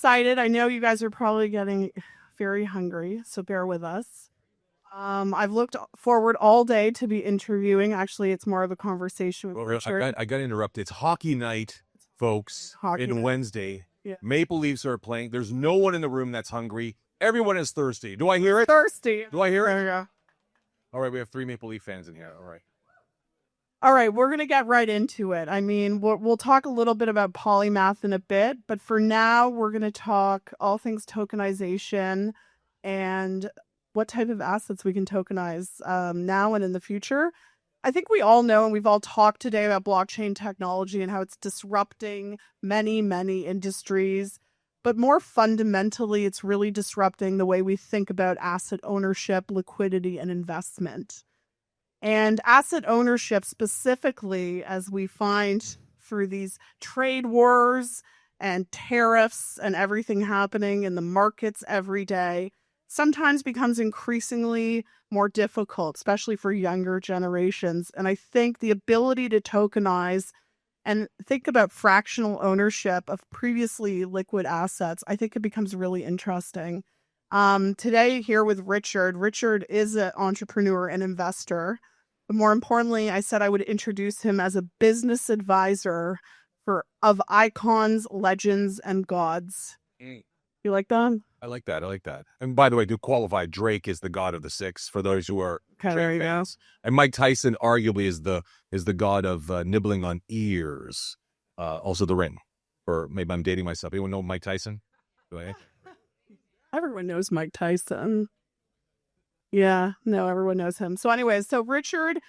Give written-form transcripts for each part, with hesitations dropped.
excited. I know you guys are probably getting very hungry, so bear with us. I've looked forward all day to be interviewing. Actually, it's more of a conversation with Well, Richard. I got to interrupt. It's hockey night, folks. Hockey In night. Wednesday, Yeah. Maple Leafs are playing. There's no one in the room that's hungry. Everyone is thirsty. Do I hear it? Thirsty. Do I hear it? Yeah. All right, we have 3 Maple Leaf fans in here. All right. All right, we're going to get right into it. I mean, we'll talk a little bit about polymath in a bit, but for now, we're going to talk all things tokenization and what type of assets we can tokenize now and in the future. I think we all know, and we've all talked today about blockchain technology and how it's disrupting many, many industries. But more fundamentally, it's really disrupting the way we think about asset ownership, liquidity, and investment. And asset ownership specifically, as we find through these trade wars and tariffs and everything happening in the markets every day, sometimes becomes increasingly more difficult, especially for younger generations. And I think the ability to tokenize and think about fractional ownership of previously liquid assets, I think it becomes really interesting. Today here with Richard. Richard is an entrepreneur and investor. But more importantly, I said I would introduce him as a business advisor of icons, legends, and gods. You like that? I like that. I like that. And by the way, to qualify, Drake is the god of the six for those who are There you fans. And Mike Tyson arguably is the god of nibbling on ears. Also the ring. Or maybe I'm dating myself. Anyone know Mike Tyson? Everyone knows Mike Tyson. Yeah, no, everyone knows him. So anyways, so Richard,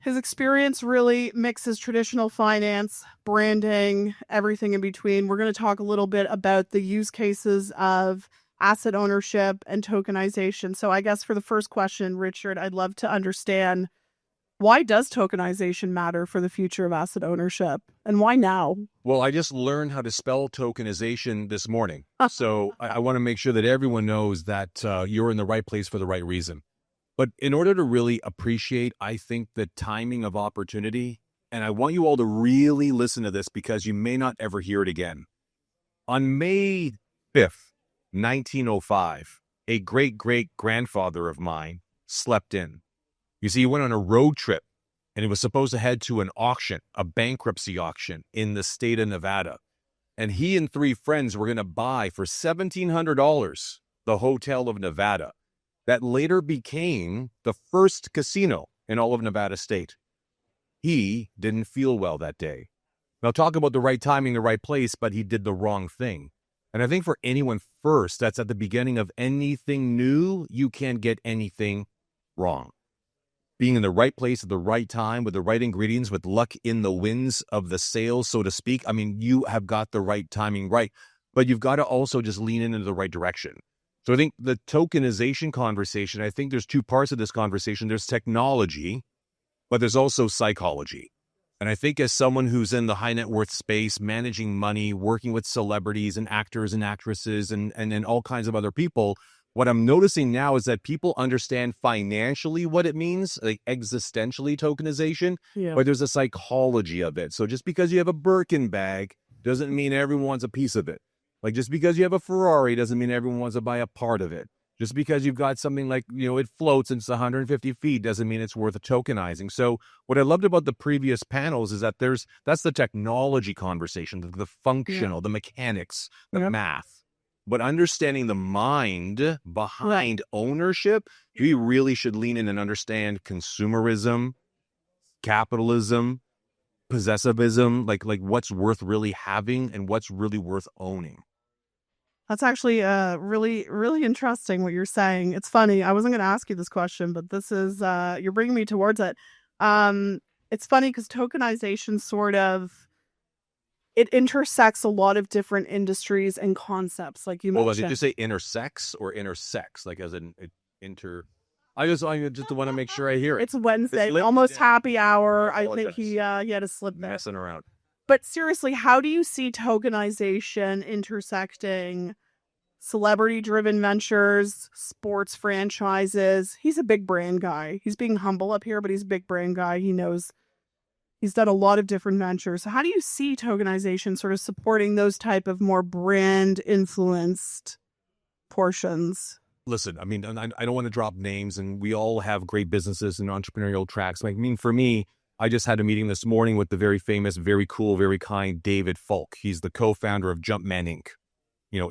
his experience really mixes traditional finance, branding, everything in between. We're going to talk a little bit about the use cases of asset ownership and tokenization. So I guess for the first question, Richard, I'd love to understand, why does tokenization matter for the future of asset ownership? And why now? Well, I just learned how to spell tokenization this morning. So I want to make sure that everyone knows that you're in the right place for the right reason. But in order to really appreciate, I think, the timing of opportunity, and I want you all to really listen to this because you may not ever hear it again. On May 5th, 1905, a great-great-grandfather of mine slept in. You see, he went on a road trip, and he was supposed to head to an auction, a bankruptcy auction in the state of Nevada. And he and 3 friends were going to buy for $1,700 the Hotel of Nevada. That later became the first casino in all of Nevada state. He didn't feel well that day. Now, talk about the right timing, the right place, but he did the wrong thing. And I think for anyone first, that's at the beginning of anything new, you can't get anything wrong. Being in the right place at the right time with the right ingredients, with luck in the winds of the sails, so to speak. I mean, you have got the right timing right, but you've got to also just lean into the right direction. So I think the tokenization conversation, I think there's 2 parts of this conversation. There's technology, but there's also psychology. And I think as someone who's in the high net worth space, managing money, working with celebrities and actors and actresses and all kinds of other people, what I'm noticing now is that people understand financially what it means, like existentially tokenization, but there's a psychology of it. So just because you have a Birkin bag doesn't mean everyone wants a piece of it. Like just because you have a Ferrari doesn't mean everyone wants to buy a part of it. Just because you've got something like, it floats and it's 150 feet doesn't mean it's worth tokenizing. So what I loved about the previous panels is that that's the technology conversation, the functional, the mechanics, the math. But understanding the mind behind ownership, we really should lean in and understand consumerism, capitalism, possessivism, like what's worth really having and what's really worth owning. That's actually really, really interesting what you're saying. It's funny. I wasn't going to ask you this question, but this is, you're bringing me towards it. It's funny because tokenization it intersects a lot of different industries and concepts, like you mentioned. Did you say intersex or intersex? Like as an I just want to make sure I hear it. It's Wednesday, almost happy hour. I think he had a slip there. Messing around. But seriously, how do you see tokenization intersecting celebrity-driven ventures, sports franchises? He's a big brand guy. He's being humble up here, but he's a big brand guy. He's He's done a lot of different ventures. So how do you see tokenization sort of supporting those type of more brand influenced portions? Listen, I mean, I don't want to drop names, and we all have great businesses and entrepreneurial tracks. Like, I mean, for me, I just had a meeting this morning with the very famous, very cool, very kind David Falk. He's the co-founder of Jumpman Inc.,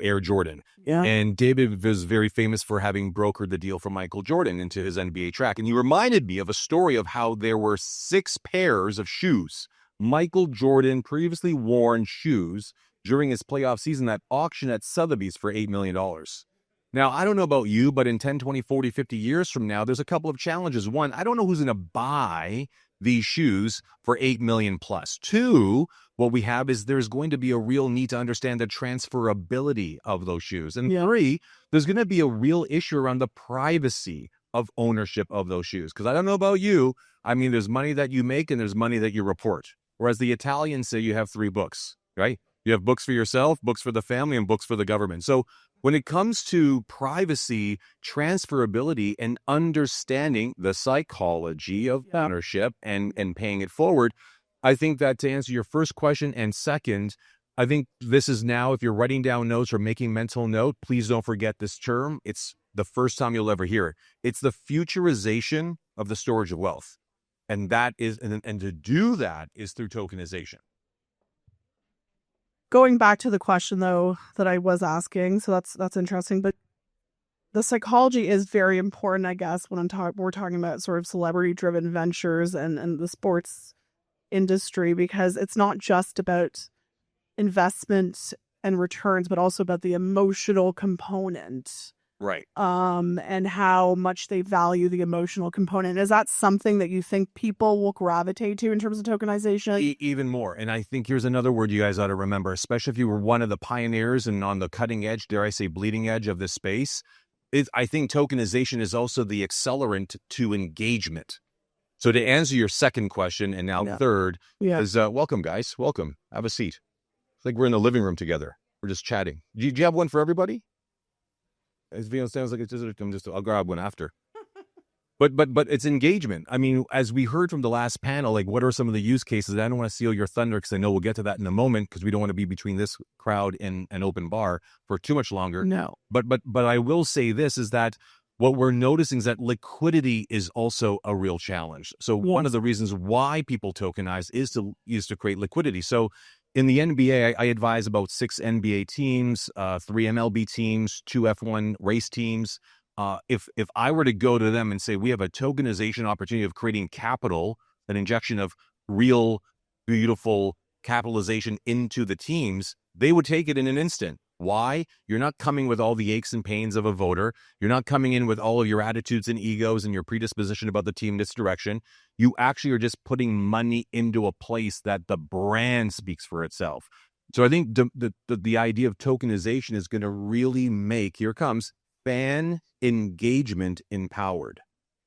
Air Jordan. Yeah. And David was very famous for having brokered the deal for Michael Jordan into his NBA track. And he reminded me of a story of how there were 6 pairs of shoes, Michael Jordan previously worn shoes during his playoff season at auction at Sotheby's for $8 million. Now, I don't know about you, but in 10, 20, 40, 50 years from now, there's a couple of challenges. One, I don't know who's going to buy these shoes for 8 million plus. 2, what we have is there's going to be a real need to understand the transferability of those shoes. And 3, there's going to be a real issue around the privacy of ownership of those shoes. Because I don't know about you, I mean, there's money that you make and there's money that you report. Whereas the Italians say you have 3 books, right? You have books for yourself, books for the family, and books for the government. So when it comes to privacy, transferability, and understanding the psychology of ownership and paying it forward, I think that to answer your first question, and second, I think this is now, if you're writing down notes or making mental note, please don't forget this term. It's the first time you'll ever hear it. It's the futurization of the storage of wealth. And that is, and to do that is through tokenization. Going back to the question though that I was asking, so that's interesting. But the psychology is very important, I guess, when we're talking about sort of celebrity-driven ventures and the sports industry, because it's not just about investment and returns, but also about the emotional component. Right. And how much they value the emotional component. Is that something that you think people will gravitate to in terms of tokenization? Even more. And I think here's another word you guys ought to remember, especially if you were one of the pioneers and on the cutting edge, dare I say, bleeding edge of this space. I think tokenization is also the accelerant to engagement. So to answer your second question, and now third, is welcome, guys. Welcome. Have a seat. It's like we're in the living room together. We're just chatting. Do you have one for everybody? It sounds like it's just I'll grab one after. But it's engagement. I mean, as we heard from the last panel, like what are some of the use cases? I don't want to steal your thunder because I know we'll get to that in a moment because we don't want to be between this crowd and an open bar for too much longer. No. But I will say this is that what we're noticing is that liquidity is also a real challenge. So one of the reasons why people tokenize is to create liquidity. So in the NBA, I advise about 6 NBA teams, 3 MLB teams, 2 F1 race teams. If I were to go to them and say, we have a tokenization opportunity of creating capital, an injection of real, beautiful capitalization into the teams, they would take it in an instant. Why? You're not coming with all the aches and pains of a voter. You're not coming in with all of your attitudes and egos and your predisposition about the team this direction. You actually are just putting money into a place that the brand speaks for itself. So I think the idea of tokenization is going to really make, here comes, fan engagement empowered.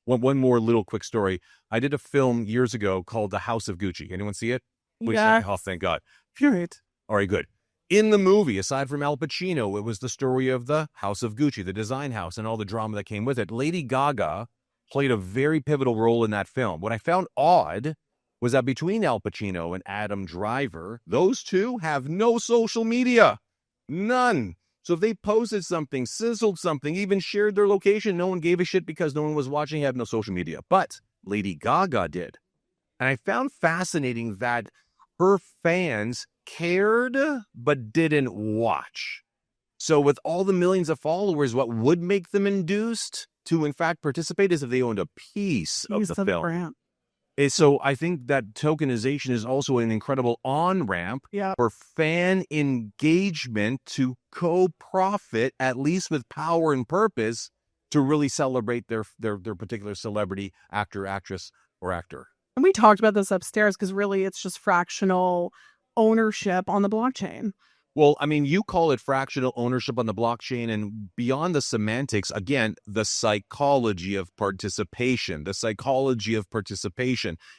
One more little quick story. I did a film years ago called The House of Gucci. Anyone see it? Yeah. Oh, thank God. Right. All right, good. In the movie, aside from Al Pacino, it was the story of the House of Gucci, the design house, and all the drama that came with it. Lady Gaga played a very pivotal role in that film. What I found odd was that between Al Pacino and Adam Driver, those two have no social media. None. So if they posted something, sizzled something, even shared their location, no one gave a shit because no one was watching, have no social media. But Lady Gaga did. And I found fascinating that her fans cared but didn't watch. So with all the millions of followers, what would make them induced to in fact participate is if they owned a piece of the film. Brand. So I think that tokenization is also an incredible on-ramp for fan engagement to co-profit, at least with power and purpose, to really celebrate their particular celebrity, actor, actress, or actor. And we talked about this upstairs because really it's just fractional ownership on the blockchain. Well, I mean, you call it fractional ownership on the blockchain, and beyond the semantics, again, the psychology of participation,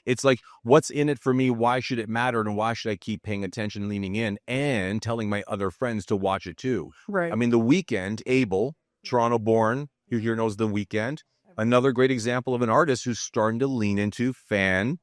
It's like, what's in it for me? Why should it matter? And why should I keep paying attention, leaning in, and telling my other friends to watch it too? Right. I mean, The Weeknd, Abel, Toronto-born, who here knows The Weeknd, another great example of an artist who's starting to lean into fan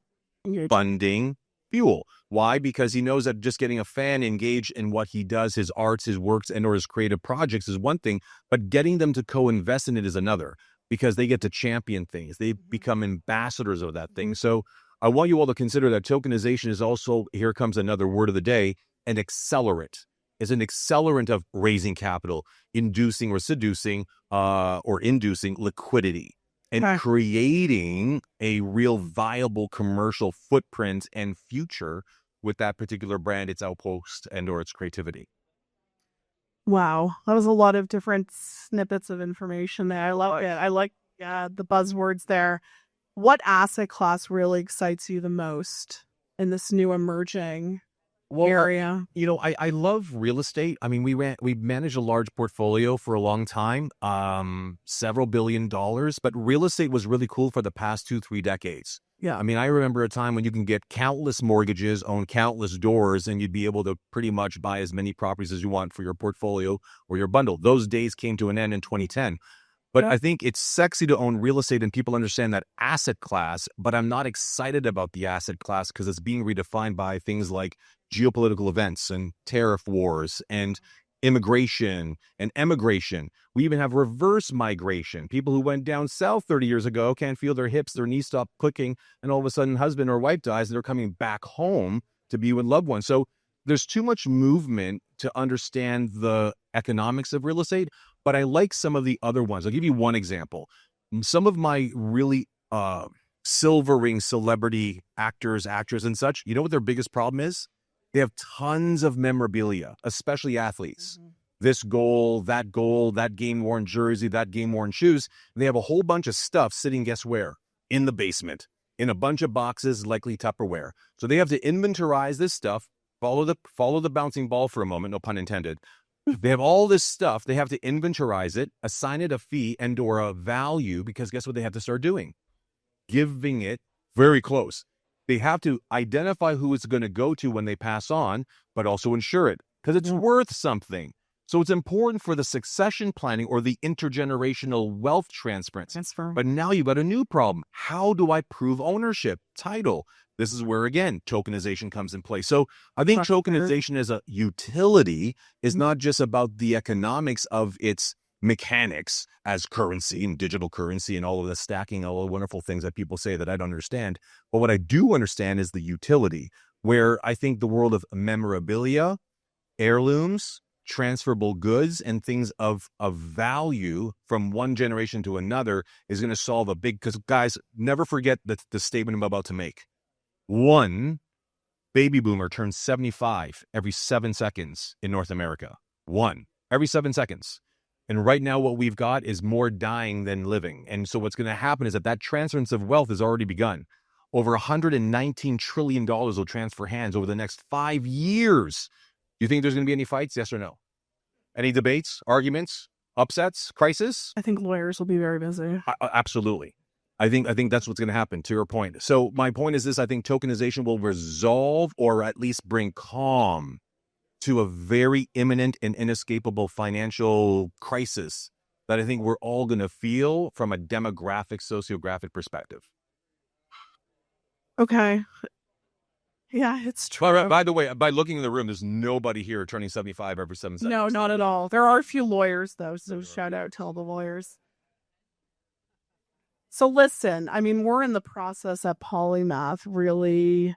funding fuel. Why? Because he knows that just getting a fan engaged in what he does, his arts, his works, and or his creative projects is one thing, but getting them to co-invest in it is another, because they get to champion things. They become ambassadors of that thing. So I want you all to consider that tokenization is also, here comes another word of the day, an accelerant. Is an accelerant of raising capital, inducing or seducing or inducing liquidity, and Okay. creating a real viable commercial footprint and future with that particular brand, its outpost, and or its creativity. Wow. That was a lot of different snippets of information there. I love it. I like the buzzwords there. What asset class really excites you the most in this new emerging area? I love real estate. I mean, we managed a large portfolio for a long time, several $billion, but real estate was really cool for the past 2-3 decades. Yeah. I mean, I remember a time when you can get countless mortgages, own countless doors, and you'd be able to pretty much buy as many properties as you want for your portfolio or your bundle. Those days came to an end in 2010. But Yeah. I think it's sexy to own real estate and people understand that asset class, but I'm not excited about the asset class because it's being redefined by things like geopolitical events and tariff wars and immigration and emigration. We even have reverse migration. People who went down south 30 years ago can't feel their hips, their knees stop clicking, and all of a sudden husband or wife dies and they're coming back home to be with loved ones. So there's too much movement to understand the economics of real estate, but I like some of the other ones. I'll give you one example. Some of my really silver ring celebrity actors, actresses, and such, you know what their biggest problem is? They have tons of memorabilia, especially athletes. This goal, that game-worn jersey, that game-worn shoes. And they have a whole bunch of stuff sitting, guess where? In the basement, in a bunch of boxes, likely Tupperware. So they have to inventorize this stuff, follow the bouncing ball for a moment, no pun intended. They have all this stuff. They have to inventorize it, assign it a fee and or a value, because guess what they have to start doing? Giving it very close. They have to identify who it's going to go to when they pass on, but also insure it because it's worth something. So it's important for the succession planning or the intergenerational wealth transfer. But now you've got a new problem. How do I prove ownership? Title. This is where, again, tokenization comes in play. So I think tokenization as a utility is not just about the economics of its mechanics as currency and digital currency and all of the stacking, all the wonderful things that people say that I don't understand. But what I do understand is the utility, where I think the world of memorabilia, heirlooms, transferable goods, and things of value from one generation to another is going to solve a big, because guys, never forget the statement I'm about to make. One baby boomer turns 75 every 7 seconds in North America. One every 7 seconds. And right now what we've got is more dying than living. And so what's going to happen is that transference of wealth has already begun. Over $119 trillion will transfer hands over the next 5 years. Do you think there's going to be any fights? Yes or no? Any debates, arguments, upsets, crisis? I think lawyers will be very busy. Absolutely. I think that's what's going to happen, to your point. So my point is this: I think tokenization will resolve or at least bring calm to a very imminent and inescapable financial crisis that I think we're all going to feel from a demographic, sociographic perspective. Okay. Yeah, it's true. By the way, by looking in the room, there's nobody here turning 75 every 7 seconds. No, not at all. There are a few lawyers, though, so shout out to all the lawyers. So listen, I mean, we're in the process at Polymath really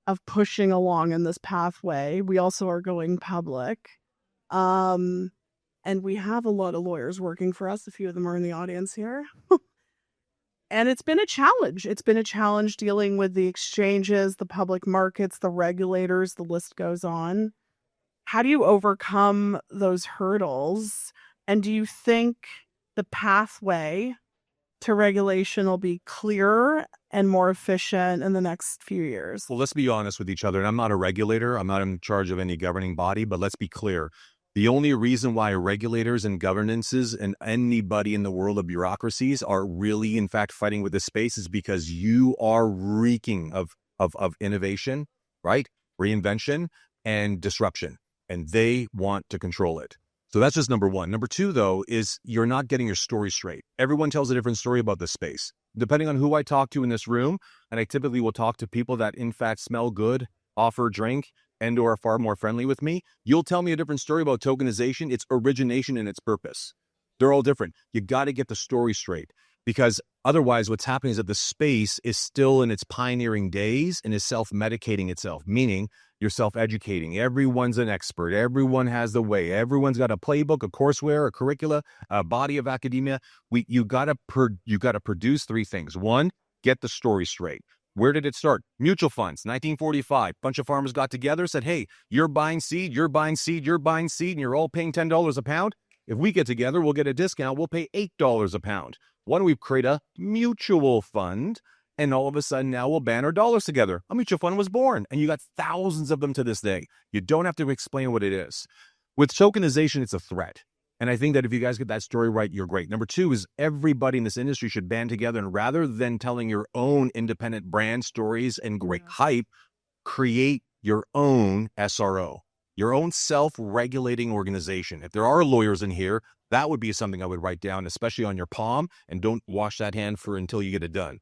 of pushing along in this pathway. We also are going public. And we have a lot of lawyers working for us. A few of them are in the audience here. And it's been a challenge. It's been a challenge dealing with the exchanges, the public markets, the regulators, the list goes on. How do you overcome those hurdles? And do you think the pathway to regulation will be clearer and more efficient in the next few years? Well, let's be honest with each other. And I'm not a regulator. I'm not in charge of any governing body, but let's be clear. The only reason why regulators and governances and anybody in the world of bureaucracies are really, in fact, fighting with this space is because you are reeking of innovation, right? Reinvention and disruption, and they want to control it. So that's just number one. Number two, though, is you're not getting your story straight. Everyone tells a different story about this space. depending on who I talk to in this room, and I typically will talk to people that in fact smell good, offer drink, and or are far more friendly with me, you'll tell me a different story about tokenization, its origination, and its purpose. They're all different. You got to get the story straight, because otherwise what's happening is that the space is still in its pioneering days and is self-medicating itself, meaning you're self-educating. Everyone's an expert. Everyone has the way. Everyone's got a playbook, a courseware, a curricula, a body of academia. You got to produce three things. One, get the story straight. Where did it start? Mutual funds, 1945. Bunch of farmers got together, said, hey, you're buying seed, you're buying seed, you're buying seed, and you're all paying $10 a pound. If we get together, we'll get a discount. We'll pay $8 a pound. Why don't we create a mutual fund? And all of a sudden now we'll band our dollars together. A mutual fund was born, and you got thousands of them to this day. You don't have to explain what it is. With tokenization, it's a threat. And I think that if you guys get that story right, you're great. Number two is everybody in this industry should band together, and rather than telling your own independent brand stories and great hype, create your own SRO, your own self-regulating organization. If there are lawyers in here, that would be something I would write down, especially on your palm, and don't wash that hand until you get it done.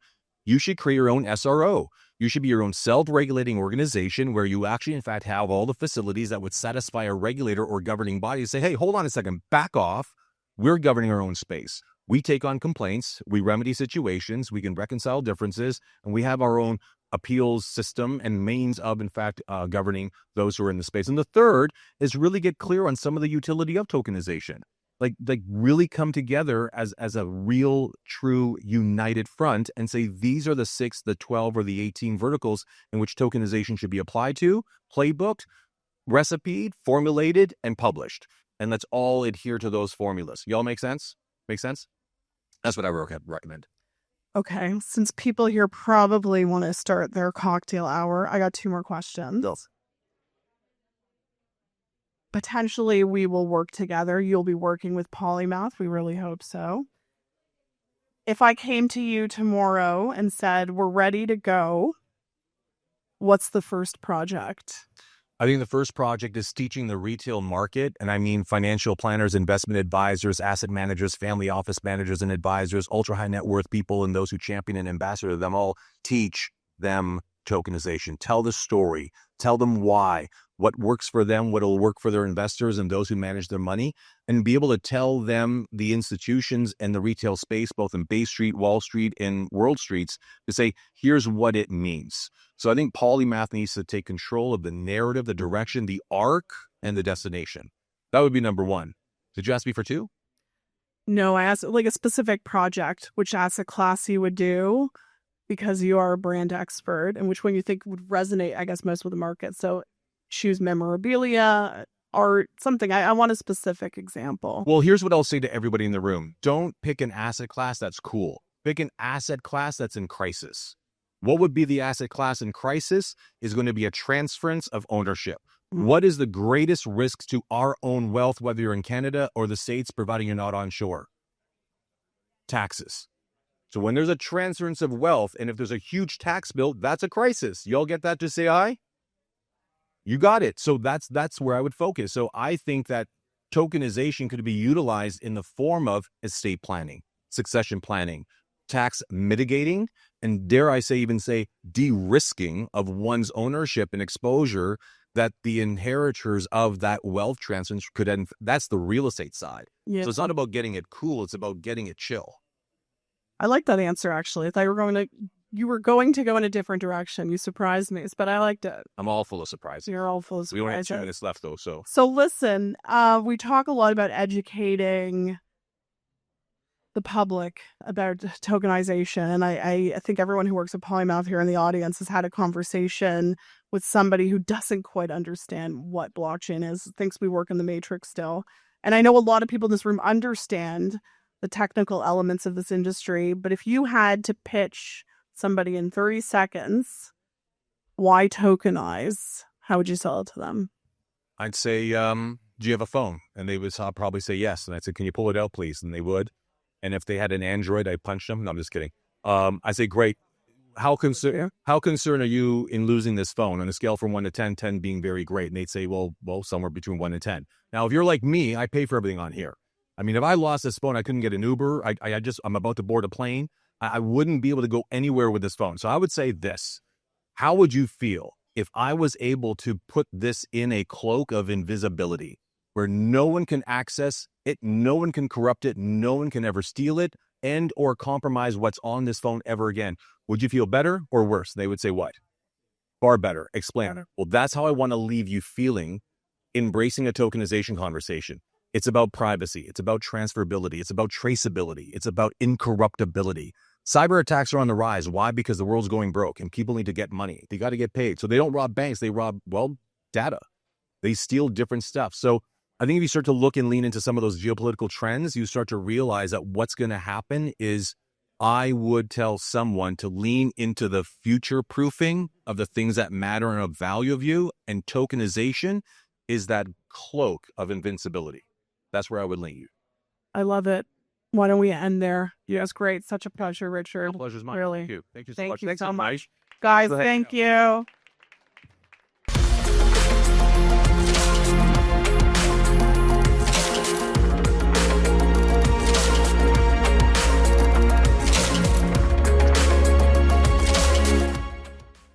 You should create your own SRO. You should be your own self-regulating organization where you actually, in fact, have all the facilities that would satisfy a regulator or governing body to say, hey, hold on a second, back off. We're governing our own space. We take on complaints, we remedy situations, we can reconcile differences, and we have our own appeals system and means of, in fact, governing those who are in the space. And the third is really get clear on some of the utility of tokenization. Like really come together as a real, true, united front and say, these are the 6, the 12, or the 18 verticals in which tokenization should be applied to, playbooked, recipeed, formulated, and published. And let's all adhere to those formulas. Y'all make sense? Make sense? That's what I recommend. Okay, since people here probably want to start their cocktail hour, I got 2 more questions. Yes. Potentially, we will work together. You'll be working with Polymath. We really hope so. If I came to you tomorrow and said, we're ready to go, what's the first project? I think the first project is teaching the retail market, and I mean financial planners, investment advisors, asset managers, family office managers and advisors, ultra-high net worth people, and those who champion and ambassador them all, teach them tokenization. Tell the story. Tell them why, what works for them, what will work for their investors and those who manage their money, and be able to tell them, the institutions and the retail space, both in Bay Street, Wall Street, and World Streets, to say, here's what it means. So I think Polymath needs to take control of the narrative, the direction, the arc, and the destination. That would be number one. Did you ask me for 2? No, I asked like a specific project, which asset class you would do, because you are a brand expert, and which one you think would resonate, I guess, most with the market. So choose memorabilia, art, something. I want a specific example. Well, here's what I'll say to everybody in the room. Don't pick an asset class that's cool. Pick an asset class that's in crisis. What would be the asset class in crisis is going to be a transference of ownership. What is the greatest risk to our own wealth, whether you're in Canada or the States, providing you're not onshore? Taxes. So when there's a transference of wealth, and if there's a huge tax bill, that's a crisis. Y'all get that? To say aye? You got it. So that's where I would focus. So I think that tokenization could be utilized in the form of estate planning, succession planning, tax mitigating, and dare I say, even say de-risking of one's ownership and exposure that the inheritors of that wealth transfer could end. That's the real estate side. Yeah. So it's not about getting it cool. It's about getting it chill. I like that answer, actually. I thought you were going to go in a different direction. You surprised me, but I liked it. I'm all full of surprises. You're all full of surprises. We only have 2 minutes left, though. So listen, we talk a lot about educating the public about tokenization. And I think everyone who works at Polymath here in the audience has had a conversation with somebody who doesn't quite understand what blockchain is, thinks we work in the matrix still. And I know a lot of people in this room understand the technical elements of this industry, but if you had to pitch somebody in 30 seconds, why tokenize, how would you sell it to them? I'd say, do you have a phone? And they would probably say yes. And I'd say, can you pull it out, please? And they would. And if they had an Android, I'd punch them. No, I'm just kidding. I say, great. How concerned are you in losing this phone on a scale from 1 to 10, 10 being very great? And they'd say, well, somewhere between 1 and 10. Now, if you're like me, I pay for everything on here. I mean, if I lost this phone, I couldn't get an Uber. I'm about to board a plane. I wouldn't be able to go anywhere with this phone. So I would say this. How would you feel if I was able to put this in a cloak of invisibility where no one can access it, no one can corrupt it, no one can ever steal it and or compromise what's on this phone ever again? Would you feel better or worse? They would say what? Far better. Explain. Well, that's how I want to leave you feeling embracing a tokenization conversation. It's about privacy. It's about transferability. It's about traceability. It's about incorruptibility. Cyber attacks are on the rise. Why? Because the world's going broke and people need to get money. They got to get paid. So they don't rob banks. They rob, well, data. They steal different stuff. So I think if you start to look and lean into some of those geopolitical trends, you start to realize that what's going to happen is I would tell someone to lean into the future proofing of the things that matter and of value of you. And tokenization is that cloak of invincibility. That's where I would lean you. I love it. Why don't we end there? Yeah, it's great. Such a pleasure, Richard. My pleasure's mine. Really. Thank you. Thank you so Thank much. you Thanks so much. much. Guys, Go ahead. thank you.